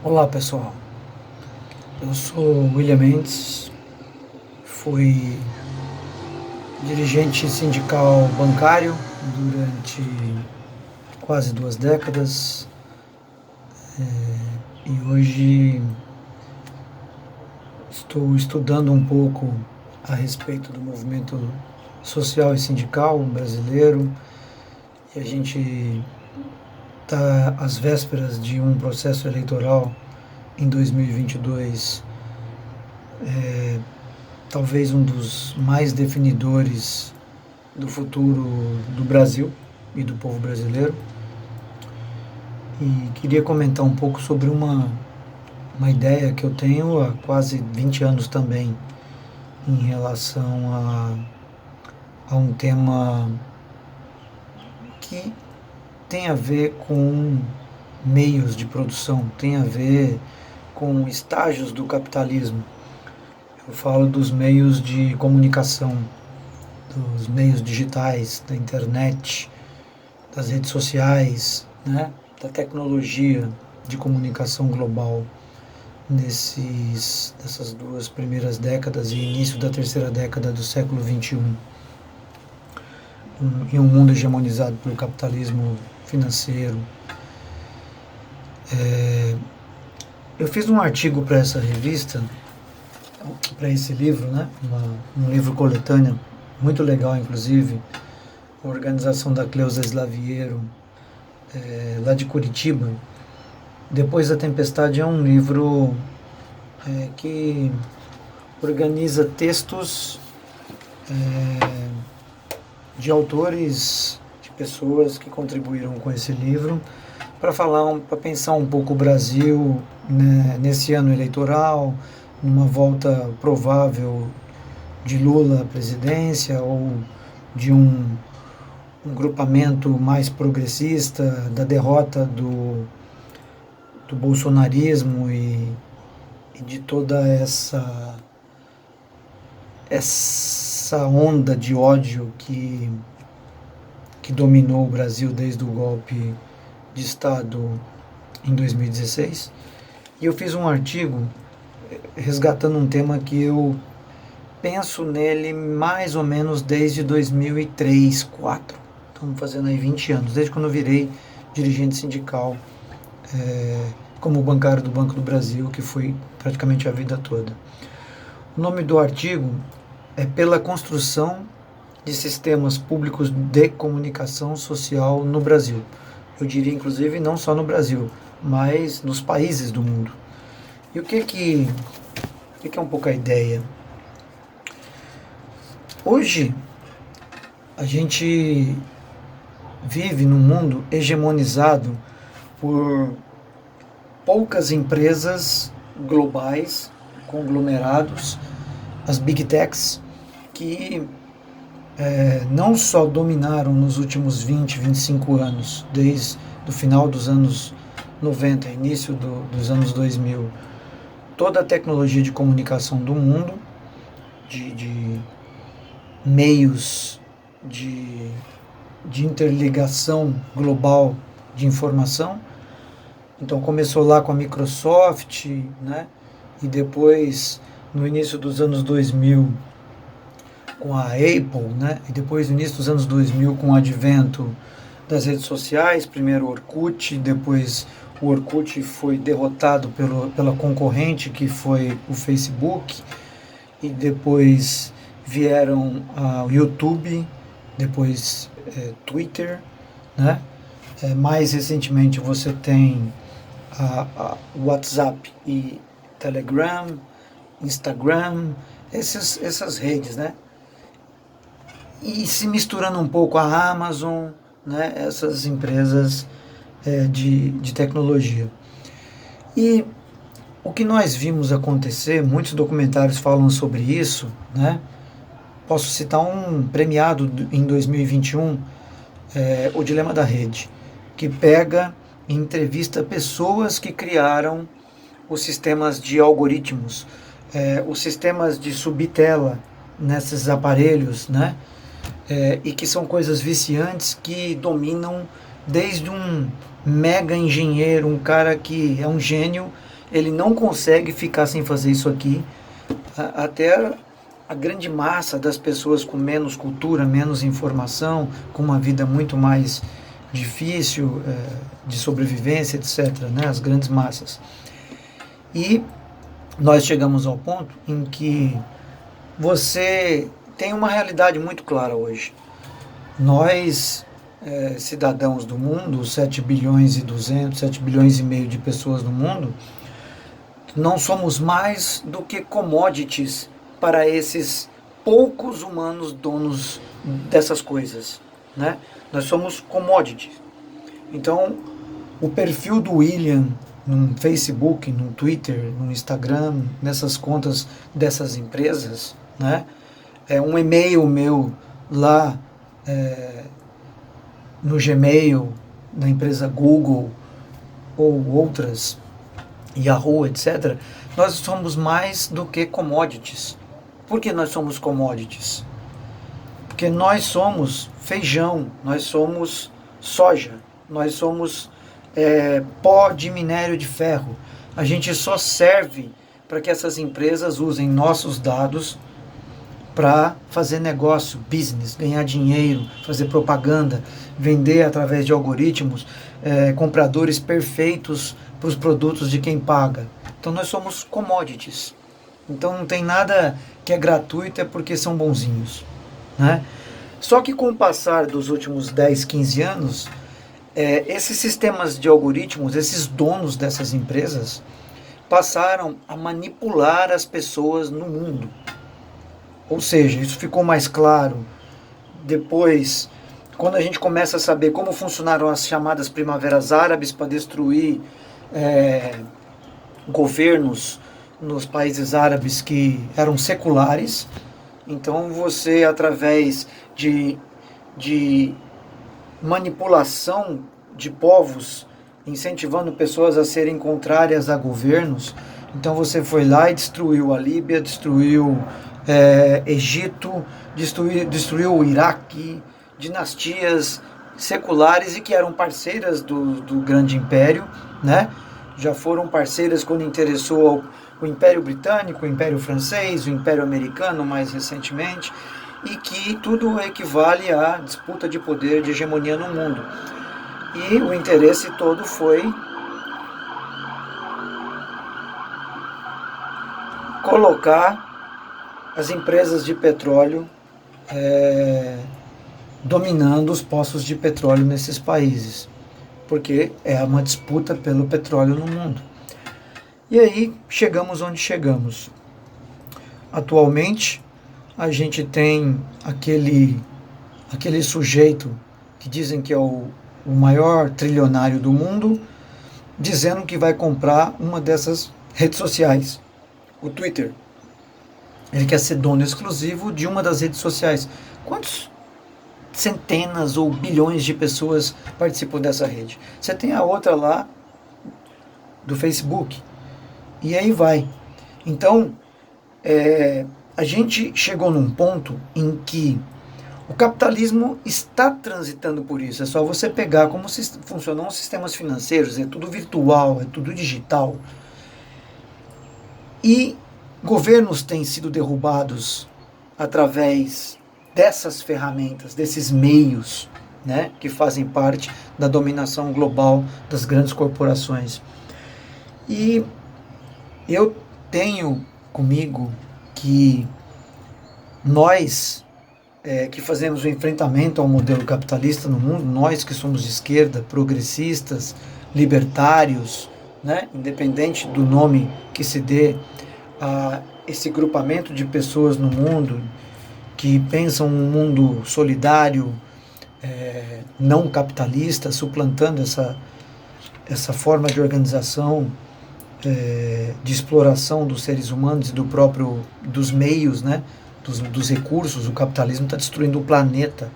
Olá pessoal, eu sou William Mendes, fui dirigente sindical bancário durante quase 2 décadas e hoje estou estudando um pouco a respeito do movimento social e sindical brasileiro e a gente está às vésperas de um processo eleitoral em 2022, talvez um dos mais definidores do futuro do Brasil e do povo brasileiro. E queria comentar um pouco sobre uma ideia que eu tenho há quase 20 anos também, em relação a um tema que tem a ver com meios de produção, tem a ver com estágios do capitalismo. Eu falo dos meios de comunicação, dos meios digitais, da internet, das redes sociais, né, da tecnologia de comunicação global nessas 2 primeiras décadas e início da terceira década do século XXI, em um mundo hegemonizado pelo capitalismo financeiro. Eu fiz um artigo para essa revista, para esse livro, né, um livro coletâneo, muito legal inclusive, a organização da Cleusa Slaviero, lá de Curitiba. Depois da Tempestade é um livro que organiza textos de autores, de pessoas que contribuíram com esse livro, para pensar um pouco o Brasil, né, nesse ano eleitoral, numa volta provável de Lula à presidência ou de um grupamento mais progressista, da derrota do bolsonarismo e de toda essa onda de ódio que dominou o Brasil desde o golpe de Estado em 2016. E eu fiz um artigo resgatando um tema que eu penso nele mais ou menos desde 2003, 2004. Estamos fazendo aí 20 anos, desde quando eu virei dirigente sindical, como bancário do Banco do Brasil, que foi praticamente a vida toda. O nome do artigo é Pela Construção de Sistemas Públicos de Comunicação Social no Brasil. Eu diria, inclusive, não só no Brasil, mas nos países do mundo. E o que é um pouco a ideia? Hoje, a gente vive num mundo hegemonizado por poucas empresas globais, conglomerados, as Big Techs, que não só dominaram nos últimos 20, 25 anos, desde o final dos anos 90, início dos anos 2000, toda a tecnologia de comunicação do mundo, de meios de interligação global de informação. Então começou lá com a Microsoft, né? E depois, no início dos anos 2000, com a Apple, né? E depois, no início dos anos 2000, com o advento das redes sociais, primeiro o Orkut, depois o Orkut foi derrotado pela concorrente, que foi o Facebook, e depois vieram o YouTube, depois Twitter, né? Mais recentemente você tem o WhatsApp e Telegram, Instagram, essas redes, né? E se misturando um pouco a Amazon, né? Essas empresas de tecnologia. E o que nós vimos acontecer, muitos documentários falam sobre isso, né? Posso citar um premiado em 2021, O Dilema da Rede, que pega e entrevista pessoas que criaram os sistemas de algoritmos, os sistemas de subtela nesses aparelhos, né? E que são coisas viciantes que dominam desde um mega engenheiro, um cara que é um gênio ele não consegue ficar sem fazer isso aqui. Até a grande massa das pessoas com menos cultura, menos informação, com uma vida muito mais difícil de sobrevivência, etc., né? As grandes massas. E nós chegamos ao ponto em que você tem uma realidade muito clara hoje. Nós, cidadãos do mundo, 7 bilhões e 200, 7 bilhões e meio de pessoas no mundo, não somos mais do que commodities para esses poucos humanos donos dessas coisas, né? Nós somos commodities. Então, o perfil do William no Facebook, no Twitter, no Instagram, nessas contas dessas empresas, né? Um e-mail meu lá no Gmail, na empresa Google ou outras, Yahoo, etc., nós somos mais do que commodities. Por que nós somos commodities? Porque nós somos feijão, nós somos soja, nós somos pó de minério de ferro. A gente só serve para que essas empresas usem nossos dados para fazer negócio, business, ganhar dinheiro, fazer propaganda, vender através de algoritmos, compradores perfeitos para os produtos de quem paga. Então nós somos commodities. Então não tem nada que é gratuito, é porque são bonzinhos, né? Só que com o passar dos últimos 10, 15 anos, esses sistemas de algoritmos, esses donos dessas empresas, passaram a manipular as pessoas no mundo. Ou seja, isso ficou mais claro depois, quando a gente começa a saber como funcionaram as chamadas primaveras árabes para destruir governos nos países árabes que eram seculares. Então você, através de manipulação de povos, incentivando pessoas a serem contrárias a governos, então você foi lá e destruiu a Líbia, destruiu Egito, destruiu o Iraque, dinastias seculares e que eram parceiras do grande império, né? Já foram parceiras quando interessou o Império Britânico, o Império Francês, o Império Americano mais recentemente, e que tudo equivale à disputa de poder, de hegemonia no mundo. E o interesse todo foi colocar as empresas de petróleo dominando os poços de petróleo nesses países, porque é uma disputa pelo petróleo no mundo. E aí chegamos onde chegamos. Atualmente a gente tem aquele sujeito que dizem que é o maior trilionário do mundo, dizendo que vai comprar uma dessas redes sociais, o Twitter. Ele quer ser dono exclusivo de uma das redes sociais. Quantos centenas ou bilhões de pessoas participam dessa rede? Você tem a outra lá do Facebook. E aí vai. Então, a gente chegou num ponto em que o capitalismo está transitando por isso. É só você pegar como funcionam os sistemas financeiros. É tudo virtual, é tudo digital. E governos têm sido derrubados através dessas ferramentas, desses meios, né, que fazem parte da dominação global das grandes corporações. E eu tenho comigo que nós que fazemos o enfrentamento ao modelo capitalista no mundo, nós que somos de esquerda, progressistas, libertários, né, independente do nome que se dê a esse grupamento de pessoas no mundo que pensam um mundo solidário, não capitalista, suplantando essa forma de organização, de exploração dos seres humanos e dos meios, né, dos recursos. O capitalismo está destruindo o planeta.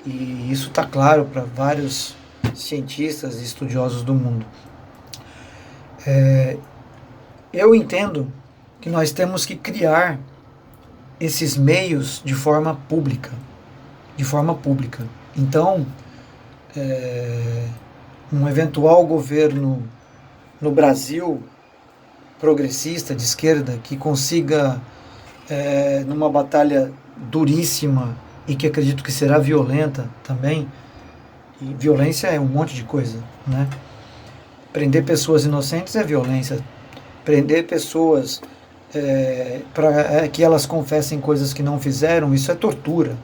E isso está claro para vários cientistas e estudiosos do mundo. Eu entendo que nós temos que criar esses meios de forma pública. Então, um eventual governo no Brasil progressista, de esquerda, que consiga, numa batalha duríssima e que acredito que será violenta também, e violência é um monte de coisa, né? Prender pessoas inocentes é violência. Prender pessoas para que elas confessem coisas que não fizeram, isso é tortura.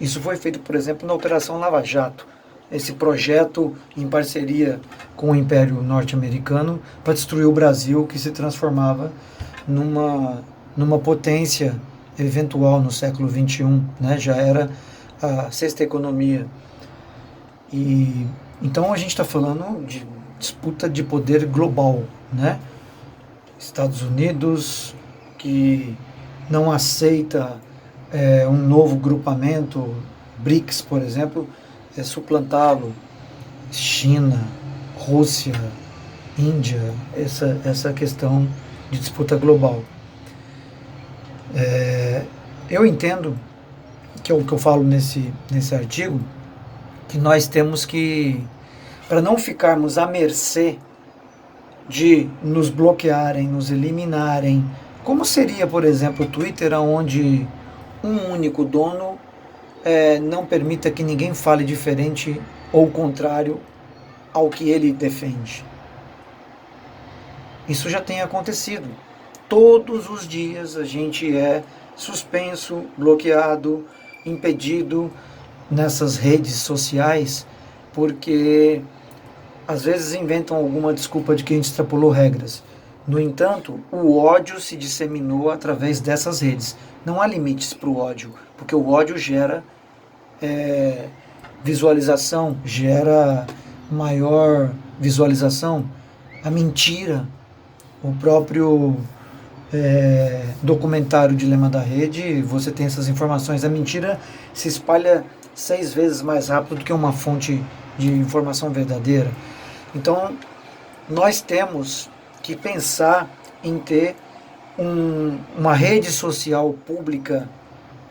Isso foi feito, por exemplo, na Operação Lava Jato. Esse projeto em parceria com o Império Norte-Americano para destruir o Brasil, que se transformava numa potência eventual no século XXI, né? Já era a sexta economia. E então a gente está falando de disputa de poder global, né? Estados Unidos, que não aceita um novo grupamento, BRICS, por exemplo, suplantá-lo. China, Rússia, Índia, essa questão de disputa global. Eu entendo, que é o que eu falo nesse artigo, que nós temos que, para não ficarmos à mercê de nos bloquearem, nos eliminarem, como seria, por exemplo, o Twitter, onde um único dono não permita que ninguém fale diferente ou contrário ao que ele defende. Isso já tem acontecido. Todos os dias a gente é suspenso, bloqueado, impedido nessas redes sociais, porque às vezes inventam alguma desculpa de que a gente extrapolou regras. No entanto, o ódio se disseminou através dessas redes. Não há limites para o ódio, porque o ódio gera visualização, gera maior visualização. A mentira, o próprio documentário Dilema da Rede, você tem essas informações. A mentira se espalha 6 vezes mais rápido do que uma fonte de informação verdadeira. Então, nós temos que pensar em ter uma rede social pública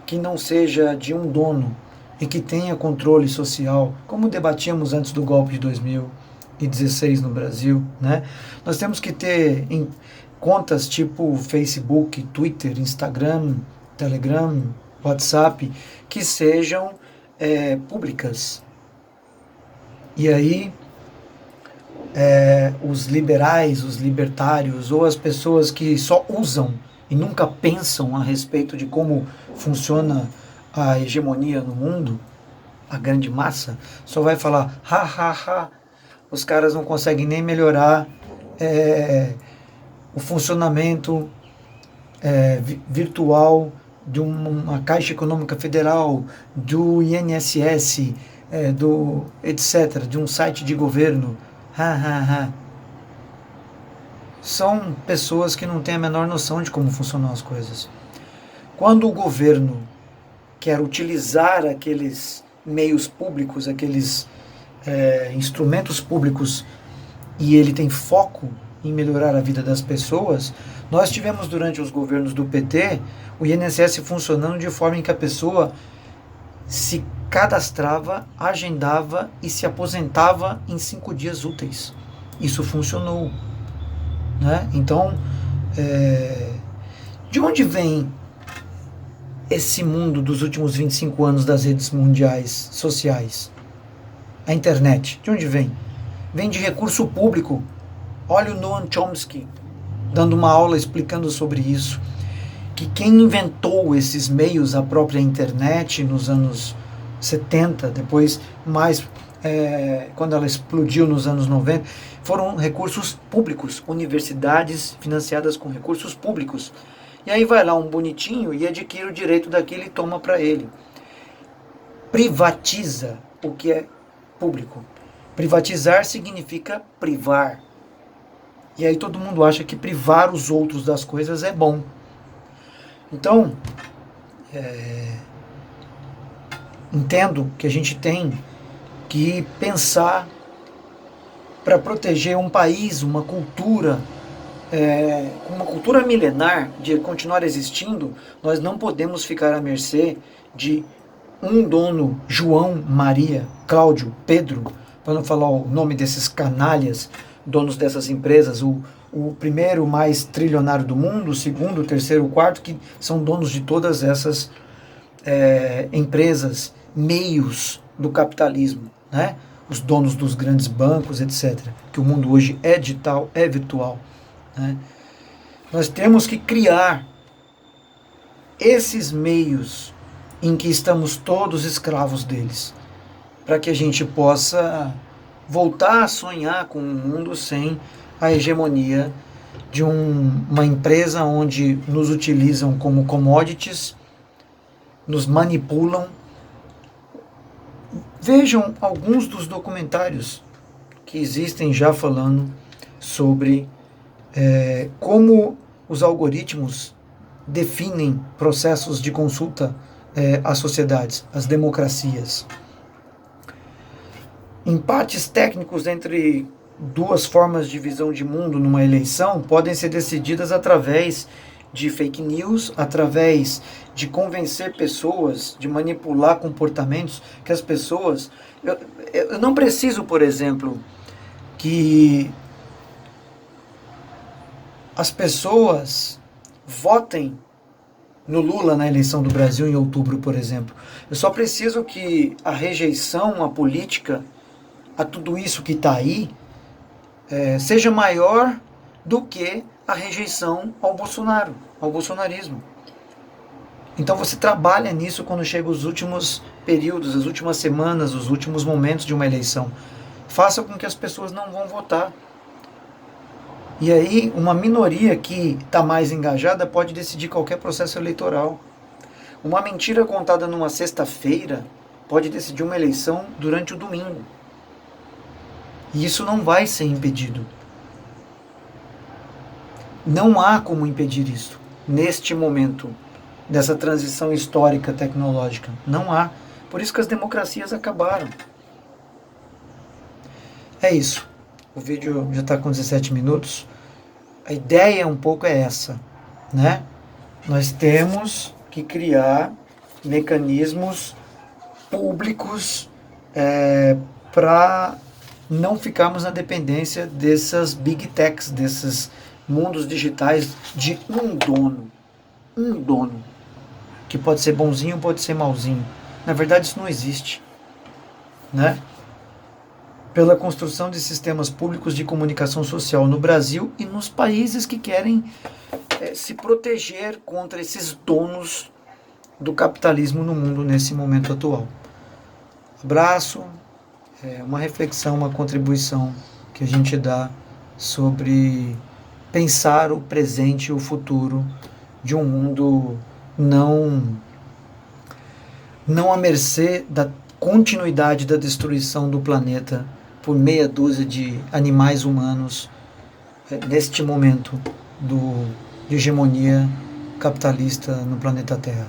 que não seja de um dono e que tenha controle social, como debatíamos antes do golpe de 2016 no Brasil, né? Nós temos que ter contas tipo Facebook, Twitter, Instagram, Telegram, WhatsApp, que sejam públicas. E aí os liberais, os libertários, ou as pessoas que só usam e nunca pensam a respeito de como funciona a hegemonia no mundo, a grande massa, só vai falar ha, ha, ha. Os caras não conseguem nem melhorar o funcionamento virtual de uma Caixa Econômica Federal, do INSS, etc., de um site de governo. Ha, ha, ha. São pessoas que não têm a menor noção de como funcionam as coisas. Quando o governo quer utilizar aqueles meios públicos, aqueles instrumentos públicos, e ele tem foco em melhorar a vida das pessoas, nós tivemos durante os governos do PT o INSS funcionando de forma em que a pessoa se cadastrava, agendava e se aposentava em 5 dias úteis. Isso funcionou, né? Então, de onde vem esse mundo dos últimos 25 anos das redes mundiais sociais? A internet, de onde vem? Vem de recurso público. Olha o Noam Chomsky dando uma aula explicando sobre isso, que quem inventou esses meios, a própria internet, nos anos 70, depois mais quando ela explodiu nos anos 90, foram recursos públicos, universidades financiadas com recursos públicos. E aí vai lá um bonitinho e adquire o direito daquilo e toma para ele. Privatiza o que é público. Privatizar significa privar. E aí todo mundo acha que privar os outros das coisas é bom. Então, entendo que a gente tem que pensar para proteger um país, uma cultura milenar de continuar existindo. Nós não podemos ficar à mercê de um dono, João, Maria, Cláudio, Pedro, para não falar o nome desses canalhas, donos dessas empresas, o primeiro mais trilionário do mundo, o segundo, o terceiro, o quarto, que são donos de todas essas empresas, meios do capitalismo, né? Os donos dos grandes bancos, etc. Que o mundo hoje é digital, é virtual, né? Nós temos que criar esses meios em que estamos todos escravos deles, para que a gente possa voltar a sonhar com um mundo sem a hegemonia de uma empresa onde nos utilizam como commodities, nos manipulam. Vejam alguns dos documentários que existem já falando sobre como os algoritmos definem processos de consulta às sociedades, às democracias. Empates técnicos entre duas formas de visão de mundo numa eleição podem ser decididas através de fake news, através de convencer pessoas, de manipular comportamentos que as pessoas... Eu não preciso, por exemplo, que as pessoas votem no Lula na eleição do Brasil em outubro, por exemplo. Eu só preciso que a rejeição à política, a tudo isso que está aí, seja maior do que a rejeição ao Bolsonaro, ao bolsonarismo. Então você trabalha nisso quando chega os últimos períodos, as últimas semanas, os últimos momentos de uma eleição. Faça com que as pessoas não vão votar. E aí uma minoria que está mais engajada pode decidir qualquer processo eleitoral. Uma mentira contada numa sexta-feira pode decidir uma eleição durante o domingo. E isso não vai ser impedido. Não há como impedir isso neste momento dessa transição histórica tecnológica. Não há. Por isso que as democracias acabaram. É isso. O vídeo já está com 17 minutos. A ideia um pouco é essa, né? Nós temos que criar mecanismos públicos para não ficarmos na dependência dessas big techs, desses mundos digitais de um dono, que pode ser bonzinho, pode ser malzinho. Na verdade isso não existe, né? Pela construção de sistemas públicos de comunicação social no Brasil e nos países que querem se proteger contra esses donos do capitalismo no mundo nesse momento atual. Abraço, uma reflexão, uma contribuição que a gente dá sobre pensar o presente e o futuro de um mundo não à mercê da continuidade da destruição do planeta por meia dúzia de animais humanos neste momento de hegemonia capitalista no planeta Terra.